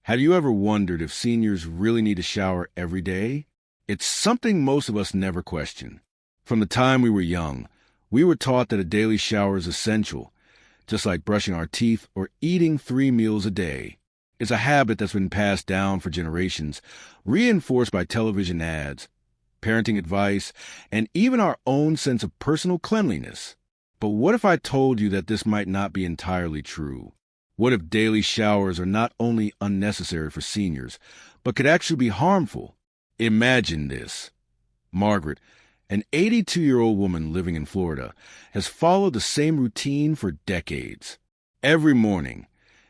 Have you ever wondered if seniors really need to shower every day? It's something most of us never question. From the time we were young, we were taught that a daily shower is essential, just like brushing our teeth or eating 3 meals a day. It's a habit that's been passed down for generations, reinforced by television ads, parenting advice, and even our own sense of personal cleanliness. But what if I told you that this might not be entirely true? What if daily showers are not only unnecessary for seniors, but could actually be harmful? Imagine this. Margaret, an 82-year-old woman living in Florida, has followed the same routine for decades. Every morning,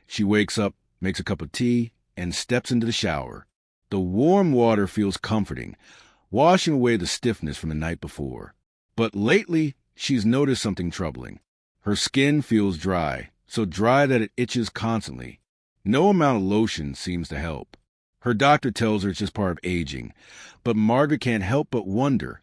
she wakes up, makes a cup of tea, and steps into the shower. The warm water feels comforting, washing away the stiffness from the night before. But lately, she's noticed something troubling. Her skin feels dry, so dry that it itches constantly. No amount of lotion seems to help. Her doctor tells her it's just part of aging, but Margaret can't help but wonder,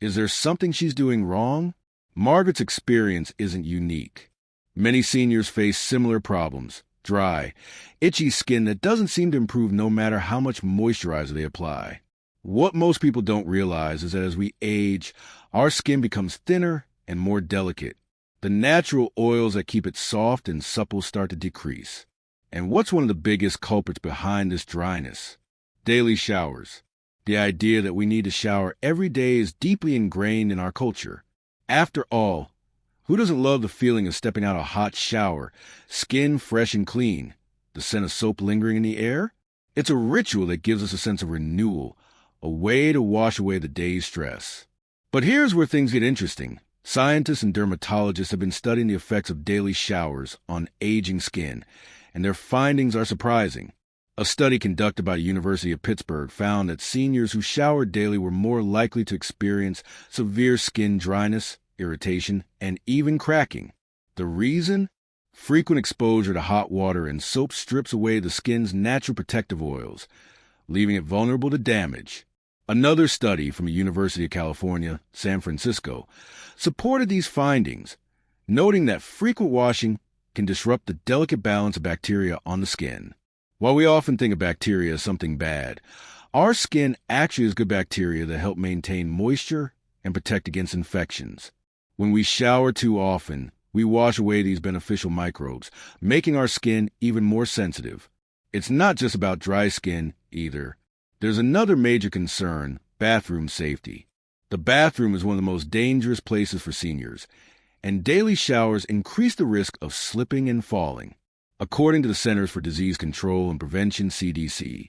is there something she's doing wrong? Margaret's experience isn't unique. Many seniors face similar problems: dry, itchy skin that doesn't seem to improve no matter how much moisturizer they apply. What most people don't realize is that as we age, our skin becomes thinner and more delicate. The natural oils that keep it soft and supple start to decrease. And what's one of the biggest culprits behind this dryness? Daily showers. The idea that we need to shower every day is deeply ingrained in our culture. After all, who doesn't love the feeling of stepping out of a hot shower, skin fresh and clean, the scent of soap lingering in the air? It's a ritual that gives us a sense of renewal, a way to wash away the day's stress. But here's where things get interesting. Scientists and dermatologists have been studying the effects of daily showers on aging skin, and their findings are surprising. A study conducted by the University of Pittsburgh found that seniors who showered daily were more likely to experience severe skin dryness, irritation, and even cracking. The reason? Frequent exposure to hot water and soap strips away the skin's natural protective oils, leaving it vulnerable to damage. Another study from the University of California, San Francisco, supported these findings, noting that frequent washing can disrupt the delicate balance of bacteria on the skin. While we often think of bacteria as something bad, our skin actually has good bacteria that help maintain moisture and protect against infections. When we shower too often, we wash away these beneficial microbes, making our skin even more sensitive. It's not just about dry skin, either. There's another major concern: bathroom safety. The bathroom is one of the most dangerous places for seniors, and daily showers increase the risk of slipping and falling. According to the Centers for Disease Control and Prevention, CDC,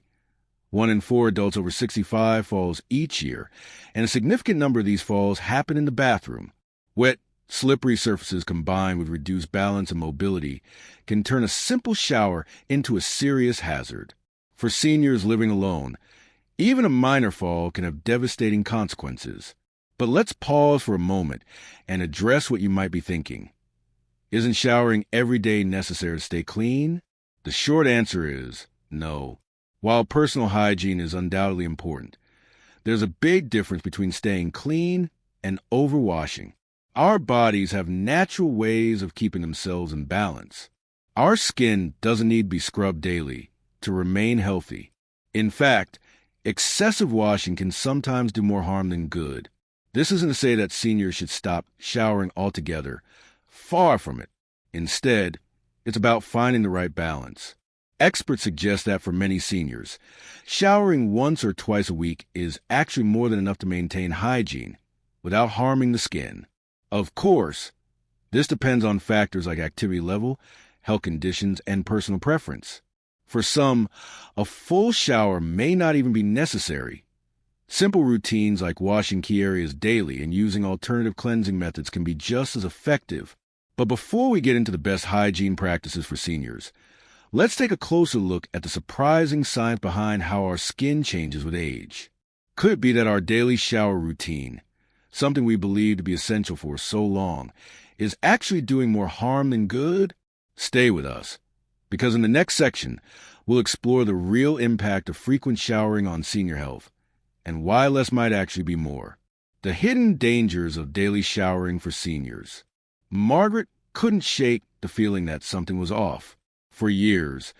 1 in 4 adults over 65 falls each year, and a significant number of these falls happen in the bathroom. Wet, slippery surfaces combined with reduced balance and mobility can turn a simple shower into a serious hazard. For seniors living alone, even a minor fall can have devastating consequences. But let's pause for a moment and address what you might be thinking. Isn't showering every day necessary to stay clean? The short answer is no. While personal hygiene is undoubtedly important, there's a big difference between staying clean and overwashing. Our bodies have natural ways of keeping themselves in balance. Our skin doesn't need to be scrubbed daily to remain healthy. In fact, excessive washing can sometimes do more harm than good. This isn't to say that seniors should stop showering altogether. Far from it. Instead, it's about finding the right balance. Experts suggest that for many seniors, showering once or twice a week is actually more than enough to maintain hygiene without harming the skin. Of course, this depends on factors like activity level, health conditions, and personal preference. For some, a full shower may not even be necessary. Simple routines like washing key areas daily and using alternative cleansing methods can be just as effective. But before we get into the best hygiene practices for seniors, let's take a closer look at the surprising science behind how our skin changes with age. Could it be that our daily shower routine, something we believe to be essential for so long, is actually doing more harm than good? Stay with us, because in the next section, we'll explore the real impact of frequent showering on senior health, and why less might actually be more. The hidden dangers of daily showering for seniors. Margaret couldn't shake the feeling that something was off. For years,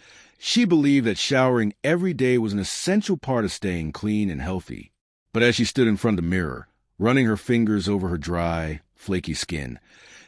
She believed that showering every day was an essential part of staying clean and healthy. But as she stood in front of the mirror, running her fingers over her dry, flaky skin,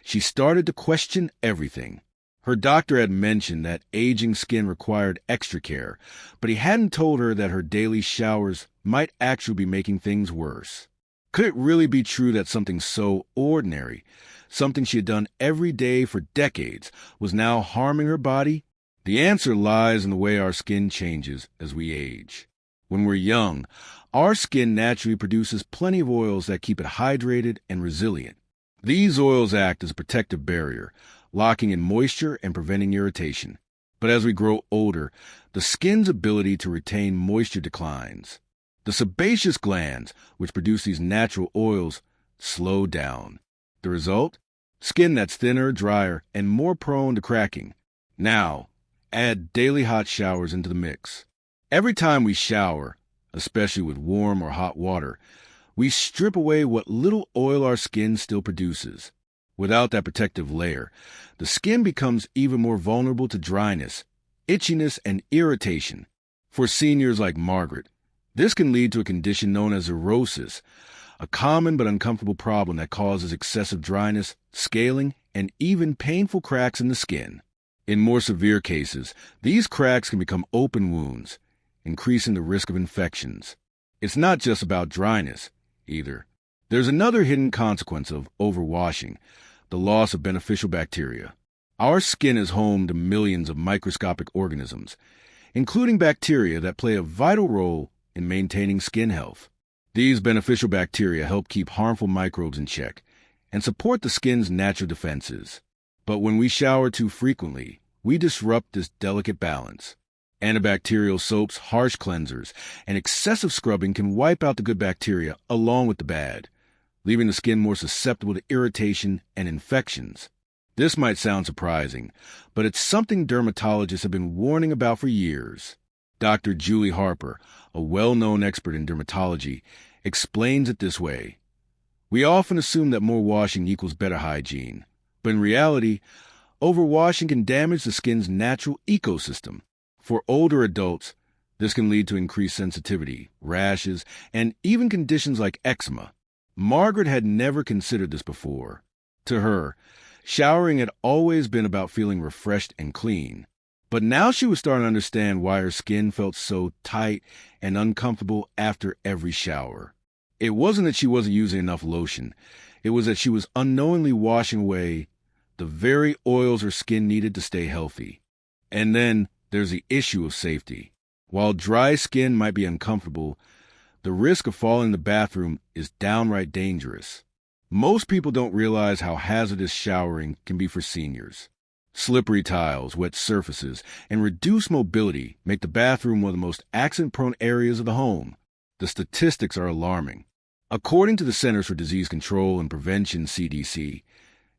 she started to question everything. Her doctor had mentioned that aging skin required extra care, but he hadn't told her that her daily showers might actually be making things worse. Could it really be true that something so ordinary, something she had done every day for decades, was now harming her body? The answer lies in the way our skin changes as we age. When we're young, our skin naturally produces plenty of oils that keep it hydrated and resilient. These oils act as a protective barrier, locking in moisture and preventing irritation. But as we grow older, the skin's ability to retain moisture declines. The sebaceous glands, which produce these natural oils, slow down. The result? Skin that's thinner, drier, and more prone to cracking. Now, add daily hot showers into the mix. Every time we shower, especially with warm or hot water, we strip away what little oil our skin still produces. Without that protective layer, the skin becomes even more vulnerable to dryness, itchiness, and irritation. For seniors like Margaret, this can lead to a condition known as xerosis, a common but uncomfortable problem that causes excessive dryness, scaling, and even painful cracks in the skin. In more severe cases, these cracks can become open wounds, increasing the risk of infections. It's not just about dryness, either. There's another hidden consequence of overwashing, the loss of beneficial bacteria. Our skin is home to millions of microscopic organisms, including bacteria that play a vital role in maintaining skin health. These beneficial bacteria help keep harmful microbes in check and support the skin's natural defenses. But when we shower too frequently, we disrupt this delicate balance. Antibacterial soaps, harsh cleansers, and excessive scrubbing can wipe out the good bacteria along with the bad, leaving the skin more susceptible to irritation and infections. This might sound surprising, but it's something dermatologists have been warning about for years. Dr. Julie Harper, a well-known expert in dermatology, explains it this way. We often assume that more washing equals better hygiene, but in reality, overwashing can damage the skin's natural ecosystem. For older adults, this can lead to increased sensitivity, rashes, and even conditions like eczema. Margaret had never considered this before. To her, showering had always been about feeling refreshed and clean. But now she was starting to understand why her skin felt so tight and uncomfortable after every shower. It wasn't that she wasn't using enough lotion. It was that she was unknowingly washing away the very oils her skin needed to stay healthy. And then there's the issue of safety. While dry skin might be uncomfortable, the risk of falling in the bathroom is downright dangerous. Most people don't realize how hazardous showering can be for seniors. Slippery tiles, wet surfaces, and reduced mobility make the bathroom one of the most accident-prone areas of the home. The statistics are alarming. According to the Centers for Disease Control and Prevention, CDC,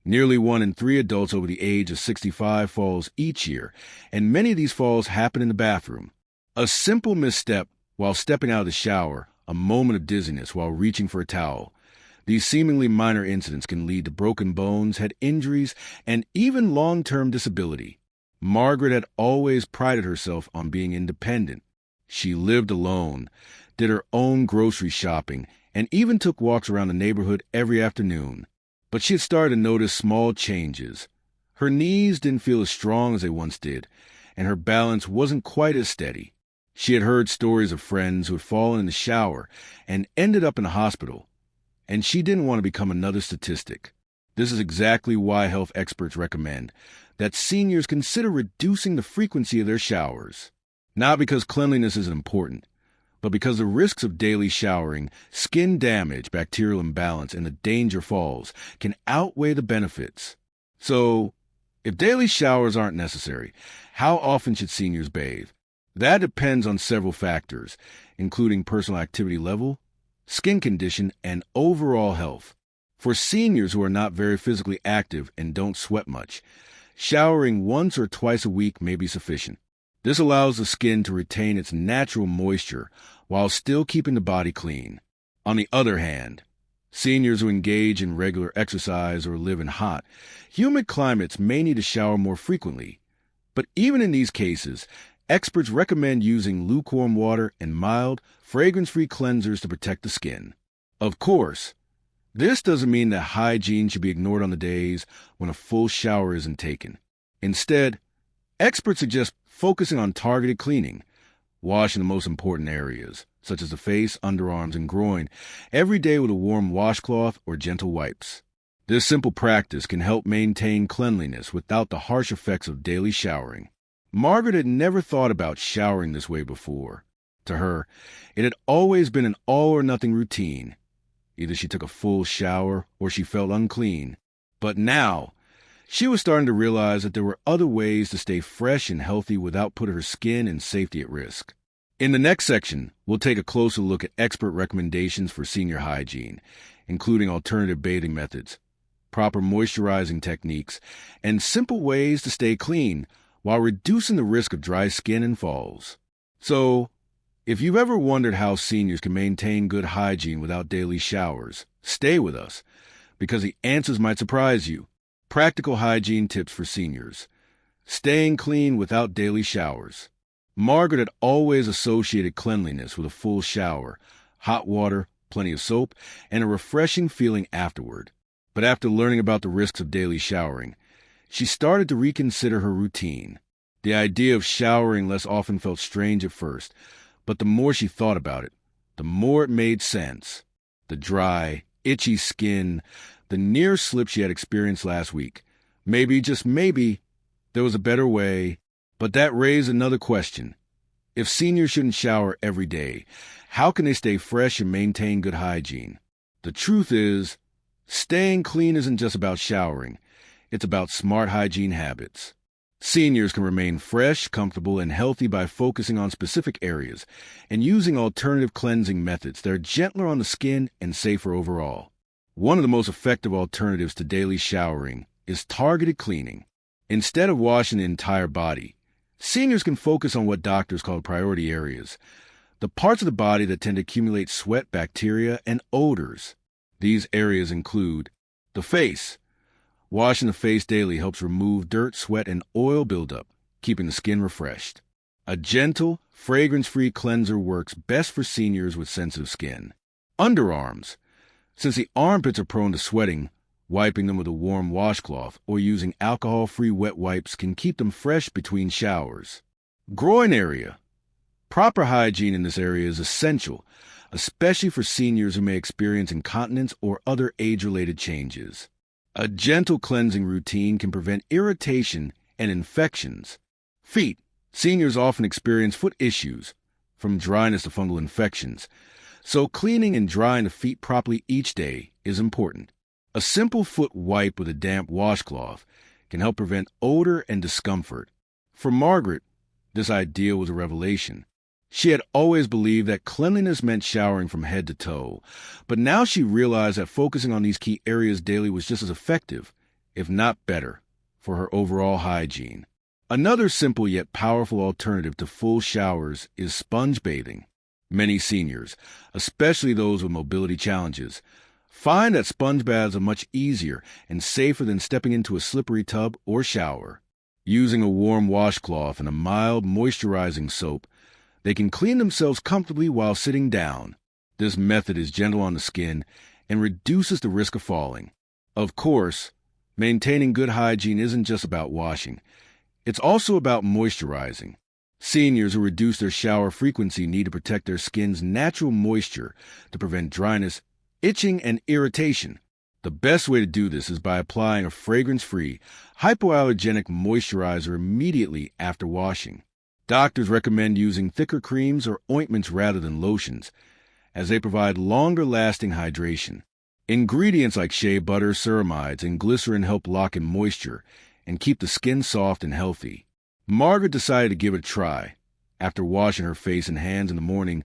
nearly 1 in 3 adults over the age of 65 falls each year, and many of these falls happen in the bathroom. A simple misstep while stepping out of the shower, a moment of dizziness while reaching for a towel. These seemingly minor incidents can lead to broken bones, head injuries, and even long-term disability. Margaret had always prided herself on being independent. She lived alone, did her own grocery shopping, and even took walks around the neighborhood every afternoon. But she had started to notice small changes. Her knees didn't feel as strong as they once did, and her balance wasn't quite as steady. She had heard stories of friends who had fallen in the shower and ended up in a hospital, and she didn't want to become another statistic. This is exactly why health experts recommend that seniors consider reducing the frequency of their showers. Not because cleanliness isn't important, but because the risks of daily showering, skin damage, bacterial imbalance, and the danger falls can outweigh the benefits. So, if daily showers aren't necessary, how often should seniors bathe? That depends on several factors, including personal activity level, skin condition, and overall health. For seniors who are not very physically active and don't sweat much, showering once or twice a week may be sufficient. This allows the skin to retain its natural moisture while still keeping the body clean. On the other hand, seniors who engage in regular exercise or live in hot, humid climates may need to shower more frequently. But even in these cases, experts recommend using lukewarm water and mild, fragrance-free cleansers to protect the skin. Of course, this doesn't mean that hygiene should be ignored on the days when a full shower isn't taken. Instead, experts suggest focusing on targeted cleaning, washing the most important areas, such as the face, underarms, and groin, every day with a warm washcloth or gentle wipes. This simple practice can help maintain cleanliness without the harsh effects of daily showering. Margaret had never thought about showering this way before. To her, it had always been an all-or-nothing routine. Either she took a full shower or she felt unclean. But now, she was starting to realize that there were other ways to stay fresh and healthy without putting her skin and safety at risk. In the next section, we'll take a closer look at expert recommendations for senior hygiene, including alternative bathing methods, proper moisturizing techniques, and simple ways to stay clean while reducing the risk of dry skin and falls. So, if you've ever wondered how seniors can maintain good hygiene without daily showers, stay with us, because the answers might surprise you. Practical hygiene tips for seniors. Staying clean without daily showers. Margaret had always associated cleanliness with a full shower, hot water, plenty of soap, and a refreshing feeling afterward. But after learning about the risks of daily showering, she started to reconsider her routine. The idea of showering less often felt strange at first, but the more she thought about it, the more it made sense. The dry, itchy skin, the near slip she had experienced last week. Maybe, just maybe, there was a better way. But that raised another question. If seniors shouldn't shower every day, how can they stay fresh and maintain good hygiene? The truth is, staying clean isn't just about showering. It's about smart hygiene habits. Seniors can remain fresh, comfortable, and healthy by focusing on specific areas and using alternative cleansing methods that are gentler on the skin and safer overall. One of the most effective alternatives to daily showering is targeted cleaning. Instead of washing the entire body, seniors can focus on what doctors call priority areas, the parts of the body that tend to accumulate sweat, bacteria, and odors. These areas include the face. Washing the face daily helps remove dirt, sweat, and oil buildup, keeping the skin refreshed. A gentle, fragrance-free cleanser works best for seniors with sensitive skin. Underarms. Since the armpits are prone to sweating, wiping them with a warm washcloth or using alcohol-free wet wipes can keep them fresh between showers. Groin area. Proper hygiene in this area is essential, especially for seniors who may experience incontinence or other age-related changes. A gentle cleansing routine can prevent irritation and infections. Feet. Seniors often experience foot issues, from dryness to fungal infections, so cleaning and drying the feet properly each day is important. A simple foot wipe with a damp washcloth can help prevent odor and discomfort. For Margaret, this idea was a revelation. She had always believed that cleanliness meant showering from head to toe, but now she realized that focusing on these key areas daily was just as effective, if not better, for her overall hygiene. Another simple yet powerful alternative to full showers is sponge bathing. Many seniors, especially those with mobility challenges, find that sponge baths are much easier and safer than stepping into a slippery tub or shower. Using a warm washcloth and a mild, moisturizing soap, they can clean themselves comfortably while sitting down. This method is gentle on the skin and reduces the risk of falling. Of course, maintaining good hygiene isn't just about washing. It's also about moisturizing. Seniors who reduce their shower frequency need to protect their skin's natural moisture to prevent dryness, itching, and irritation. The best way to do this is by applying a fragrance-free, hypoallergenic moisturizer immediately after washing. Doctors recommend using thicker creams or ointments rather than lotions, as they provide longer-lasting hydration. Ingredients like shea butter, ceramides, and glycerin help lock in moisture and keep the skin soft and healthy. Margaret decided to give it a try. After washing her face and hands in the morning,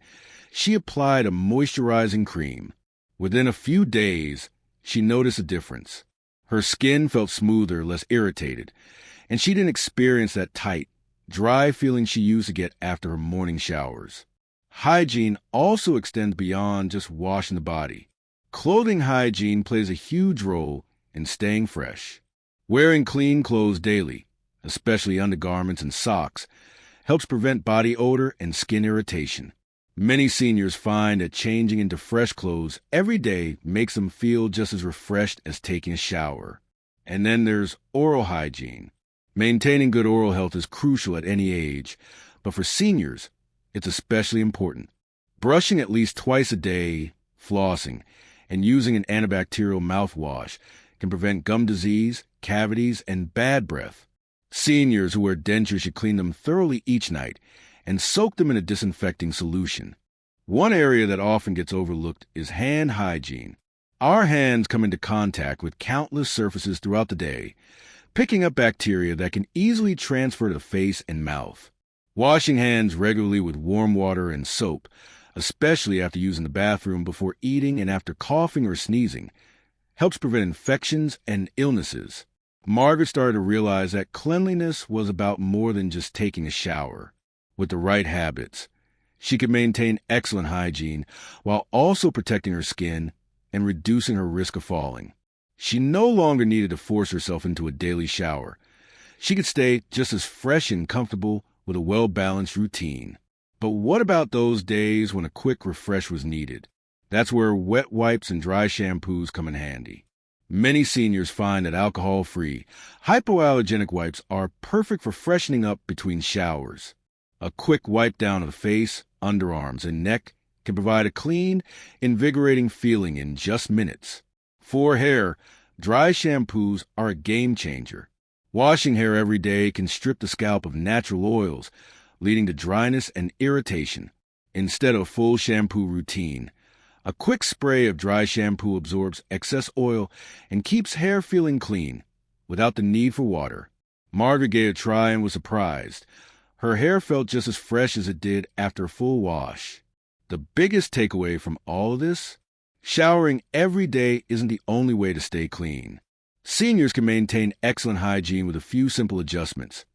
she applied a moisturizing cream. Within a few days, she noticed a difference. Her skin felt smoother, less irritated, and she didn't experience that tight, dry feeling she used to get after her morning showers. Hygiene also extends beyond just washing the body. Clothing hygiene plays a huge role in staying fresh. Wearing clean clothes daily, especially undergarments and socks, helps prevent body odor and skin irritation. Many seniors find that changing into fresh clothes every day makes them feel just as refreshed as taking a shower. And then there's oral hygiene. Maintaining good oral health is crucial at any age, but for seniors, it's especially important. Brushing at least twice a day, flossing, and using an antibacterial mouthwash can prevent gum disease, cavities, and bad breath. Seniors who wear dentures should clean them thoroughly each night and soak them in a disinfecting solution. One area that often gets overlooked is hand hygiene. Our hands come into contact with countless surfaces throughout the day, picking up bacteria that can easily transfer to the face and mouth. Washing hands regularly with warm water and soap, especially after using the bathroom, before eating, and after coughing or sneezing, helps prevent infections and illnesses. Margaret started to realize that cleanliness was about more than just taking a shower. With the right habits, she could maintain excellent hygiene while also protecting her skin and reducing her risk of falling. She no longer needed to force herself into a daily shower. She could stay just as fresh and comfortable with a well-balanced routine. But what about those days when a quick refresh was needed? That's where wet wipes and dry shampoos come in handy. Many seniors find that alcohol-free, hypoallergenic wipes are perfect for freshening up between showers. A quick wipe down of the face, underarms, and neck can provide a clean, invigorating feeling in just minutes. For hair, dry shampoos are a game changer. Washing hair every day can strip the scalp of natural oils, leading to dryness and irritation. Instead of a full shampoo routine, a quick spray of dry shampoo absorbs excess oil and keeps hair feeling clean, without the need for water. Margaret gave it a try and was surprised. Her hair felt just as fresh as it did after a full wash. The biggest takeaway from all of this? Showering every day isn't the only way to stay clean. Seniors can maintain excellent hygiene with a few simple adjustments.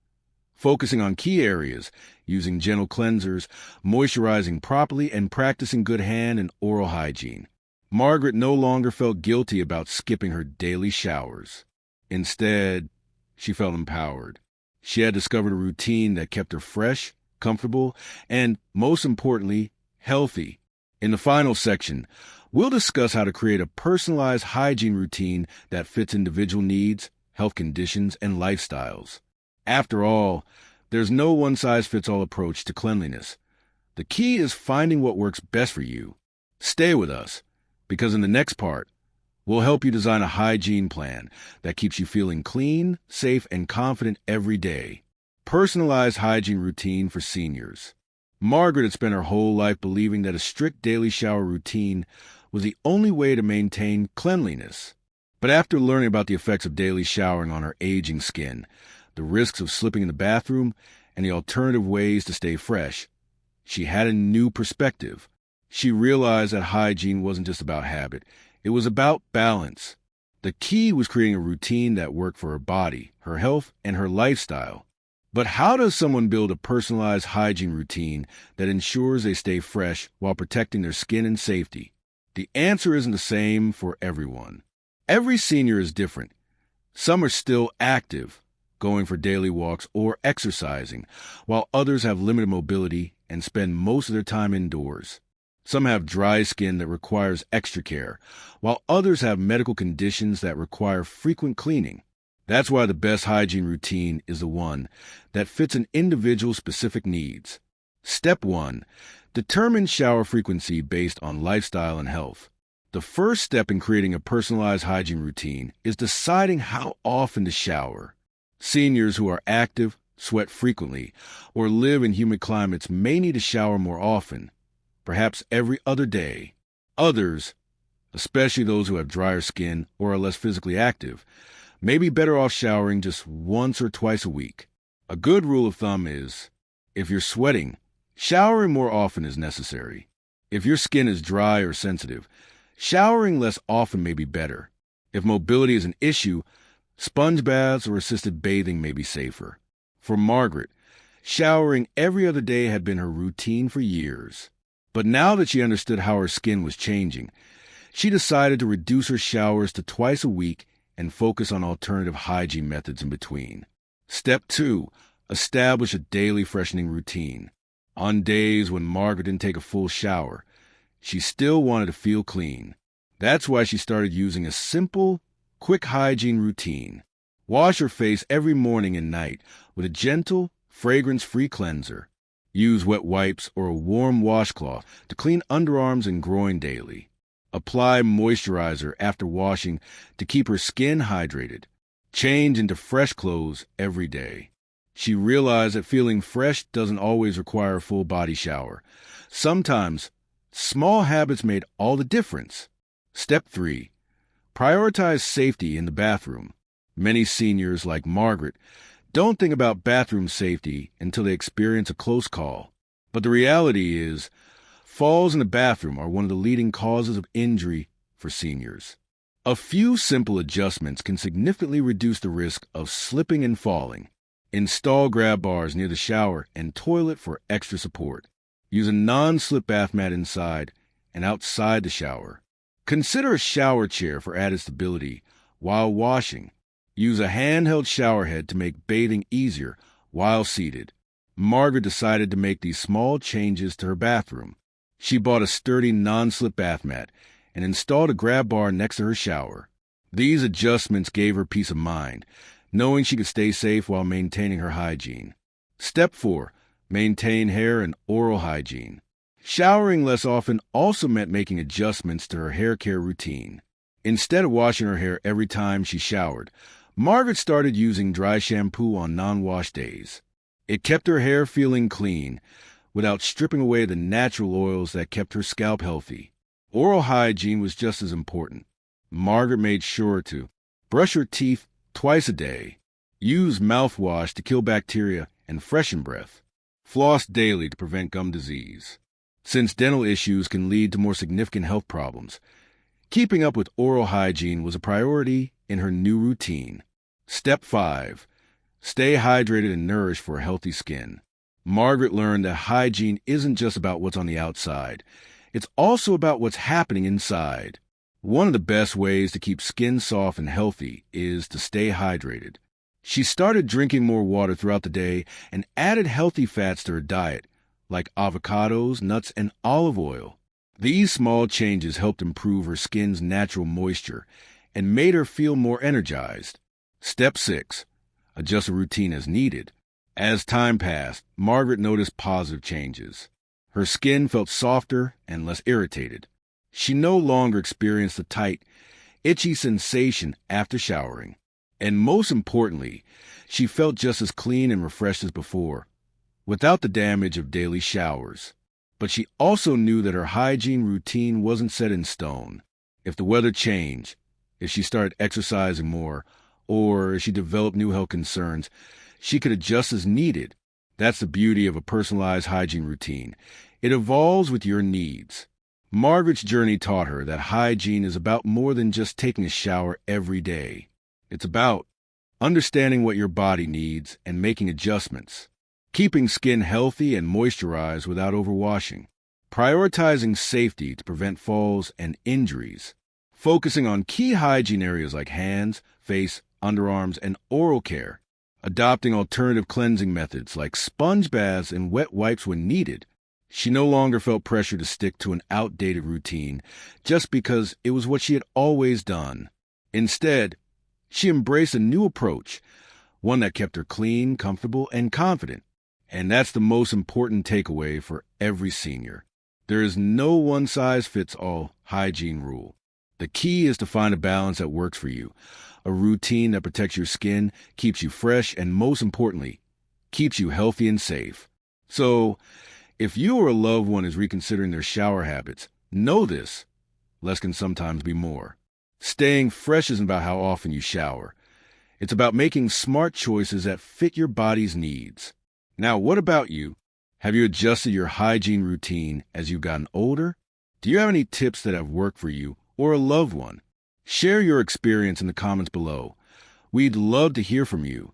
Focusing on key areas, using gentle cleansers, moisturizing properly, and practicing good hand and oral hygiene. Margaret no longer felt guilty about skipping her daily showers. Instead, she felt empowered. She had discovered a routine that kept her fresh, comfortable, and, most importantly, healthy. In the final section, we'll discuss how to create a personalized hygiene routine that fits individual needs, health conditions, and lifestyles. After all, there's no one-size-fits-all approach to cleanliness. The key is finding what works best for you. Stay with us, because in the next part, we'll help you design a hygiene plan that keeps you feeling clean, safe, and confident every day. Personalized hygiene routine for seniors. Margaret had spent her whole life believing that a strict daily shower routine was the only way to maintain cleanliness. But after learning about the effects of daily showering on her aging skin, the risks of slipping in the bathroom, and the alternative ways to stay fresh, she had a new perspective. She realized that hygiene wasn't just about habit. It was about balance. The key was creating a routine that worked for her body, her health, and her lifestyle. But how does someone build a personalized hygiene routine that ensures they stay fresh while protecting their skin and safety? The answer isn't the same for everyone. Every senior is different. Some are still active, going for daily walks or exercising, while others have limited mobility and spend most of their time indoors. Some have dry skin that requires extra care, while others have medical conditions that require frequent cleaning. That's why the best hygiene routine is the one that fits an individual's specific needs. Step 1. Determine shower frequency based on lifestyle and health. The first step in creating a personalized hygiene routine is deciding how often to shower. Seniors who are active, sweat frequently, or live in humid climates may need to shower more often, perhaps every other day. Others, especially those who have drier skin or are less physically active, may be better off showering just once or twice a week. A good rule of thumb is, if you're sweating, showering more often is necessary. If your skin is dry or sensitive, showering less often may be better. If mobility is an issue, sponge baths or assisted bathing may be safer. For Margaret, showering every other day had been her routine for years. But now that she understood how her skin was changing, she decided to reduce her showers to twice a week and focus on alternative hygiene methods in between. Step 2. Establish a daily freshening routine. On days when Margaret didn't take a full shower, she still wanted to feel clean. That's why she started using a simple, quick hygiene routine. Wash her face every morning and night with a gentle, fragrance-free cleanser. Use wet wipes or a warm washcloth to clean underarms and groin daily. Apply moisturizer after washing to keep her skin hydrated. Change into fresh clothes every day. She realized that feeling fresh doesn't always require a full body shower. Sometimes, small habits made all the difference. Step 3. Prioritize safety in the bathroom. Many seniors, like Margaret, don't think about bathroom safety until they experience a close call. But the reality is, falls in the bathroom are one of the leading causes of injury for seniors. A few simple adjustments can significantly reduce the risk of slipping and falling. Install grab bars near the shower and toilet for extra support. Use a non-slip bath mat inside and outside the shower. Consider a shower chair for added stability while washing. Use a handheld shower head to make bathing easier while seated. Margaret decided to make these small changes to her bathroom. She bought a sturdy non-slip bath mat and installed a grab bar next to her shower. These adjustments gave her peace of mind, knowing she could stay safe while maintaining her hygiene. Step 4. Maintain hair and oral hygiene. Showering less often also meant making adjustments to her hair care routine. Instead of washing her hair every time she showered, Margaret started using dry shampoo on non-wash days. It kept her hair feeling clean without stripping away the natural oils that kept her scalp healthy. Oral hygiene was just as important. Margaret made sure to brush her teeth twice a day, use mouthwash to kill bacteria and freshen breath, floss daily to prevent gum disease. Since dental issues can lead to more significant health problems, keeping up with oral hygiene was a priority in her new routine. Step 5. Stay hydrated and nourished for a healthy skin. Margaret learned that hygiene isn't just about what's on the outside. It's also about what's happening inside. One of the best ways to keep skin soft and healthy is to stay hydrated. She started drinking more water throughout the day and added healthy fats to her diet, like avocados, nuts, and olive oil. These small changes helped improve her skin's natural moisture and made her feel more energized. Step 6. Adjust a routine as needed. As time passed, Margaret noticed positive changes. Her skin felt softer and less irritated. She no longer experienced the tight, itchy sensation after showering. And most importantly, she felt just as clean and refreshed as before, without the damage of daily showers. But she also knew that her hygiene routine wasn't set in stone. If the weather changed, if she started exercising more, or if she developed new health concerns, she could adjust as needed. That's the beauty of a personalized hygiene routine. It evolves with your needs. Margaret's journey taught her that hygiene is about more than just taking a shower every day. It's about understanding what your body needs and making adjustments, keeping skin healthy and moisturized without overwashing, prioritizing safety to prevent falls and injuries, focusing on key hygiene areas like hands, face, underarms, and oral care, adopting alternative cleansing methods like sponge baths and wet wipes when needed. She no longer felt pressure to stick to an outdated routine just because it was what she had always done. Instead, she embraced a new approach, one that kept her clean, comfortable, and confident. And that's the most important takeaway for every senior. There is no one-size-fits-all hygiene rule. The key is to find a balance that works for you, a routine that protects your skin, keeps you fresh, and most importantly, keeps you healthy and safe. So, if you or a loved one is reconsidering their shower habits, know this: less can sometimes be more. Staying fresh isn't about how often you shower. It's about making smart choices that fit your body's needs. Now, what about you? Have you adjusted your hygiene routine as you've gotten older? Do you have any tips that have worked for you or a loved one? Share your experience in the comments below. We'd love to hear from you.